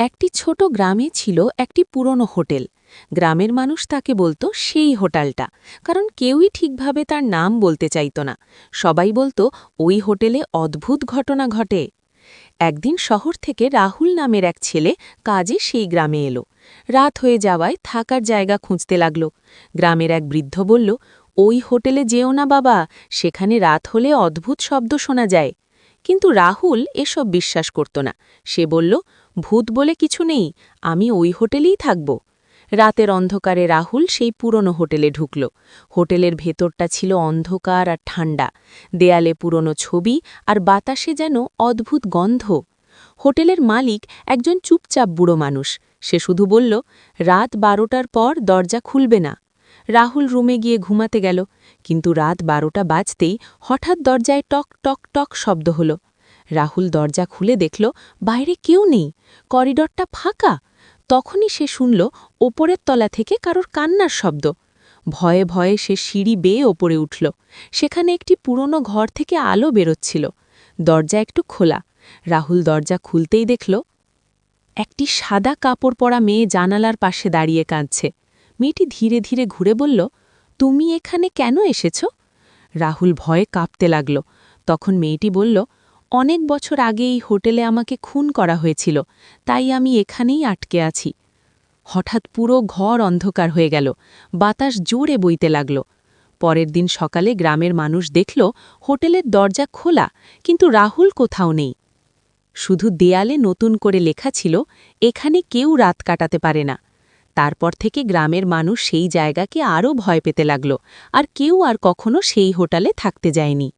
একটি ছোট গ্রামে ছিল একটি পুরনো হোটেল। গ্রামের মানুষ তাকে বলতো সেই হোটেলটা, কারণ কেউই ঠিকভাবে তার নাম বলতে চাইত না। সবাই বলতো ওই হোটেলে অদ্ভুত ঘটনা ঘটে। একদিন শহর থেকে রাহুল নামের এক ছেলে কাজে সেই গ্রামে এলো। রাত হয়ে যাওয়ায় থাকার জায়গা খুঁজতে লাগল। গ্রামের এক বৃদ্ধ বলল, ওই হোটেলে যেও না বাবা, সেখানে রাত হলে অদ্ভুত শব্দ শোনা যায়। কিন্তু রাহুল এসব বিশ্বাস করত না। সে বলল, ভূত বলে কিছু নেই, আমি ওই হোটেলেই থাকব। রাতের অন্ধকারে রাহুল সেই পুরনো হোটেলে ঢুকল। হোটেলের ভেতরটা ছিল অন্ধকার আর ঠান্ডা। দেয়ালে পুরনো ছবি আর বাতাসে যেন অদ্ভুত গন্ধ। হোটেলের মালিক একজন চুপচাপ বুড়ো মানুষ। সে শুধু বলল, রাত 12টার পর দরজা খুলবে না। রাহুল রুমে গিয়ে ঘুমাতে গেল, কিন্তু রাত 12টা বাজতেই হঠাৎ দরজায় টক টক টক শব্দ হলো। রাহুল দরজা খুলে দেখল বাইরে কেউ নেই, করিডরটা ফাঁকা। তখনই সে শুনল ওপরের তলা থেকে কারোর কান্নার শব্দ। ভয়ে ভয়ে সে সিঁড়ি বেয়ে ওপরে উঠল। সেখানে একটি পুরনো ঘর থেকে আলো বেরোচ্ছিল। দরজা একটু খোলা। রাহুল দরজা খুলতেই দেখল একটি সাদা কাপড় পরা মেয়ে জানালার পাশে দাঁড়িয়ে কাঁদছে। মেয়েটি ধীরে ধীরে ঘুরে বলল, তুমি এখানে কেন এসেছ? রাহুল ভয়ে কাঁপতে লাগল। তখন মেয়েটি বলল, অনেক বছর আগে এই হোটেলে আমাকে খুন করা হয়েছিল, তাই আমি এখানেই আটকে আছি। হঠাৎ পুরো ঘর অন্ধকার হয়ে গেল। বাতাস জোরে বইতে লাগল। পরের দিন সকালে গ্রামের মানুষ দেখল হোটেলের দরজা খোলা, কিন্তু রাহুল কোথাও নেই। শুধু দেয়ালে নতুন করে লেখা ছিল, এখানে কেউ রাত কাটাতে পারে না। তারপর থেকে গ্রামের মানুষ সেই জায়গাকে আরও ভয় পেতে লাগল, আর কেউ আর কখনো সেই হোটেলে থাকতে যায়নি।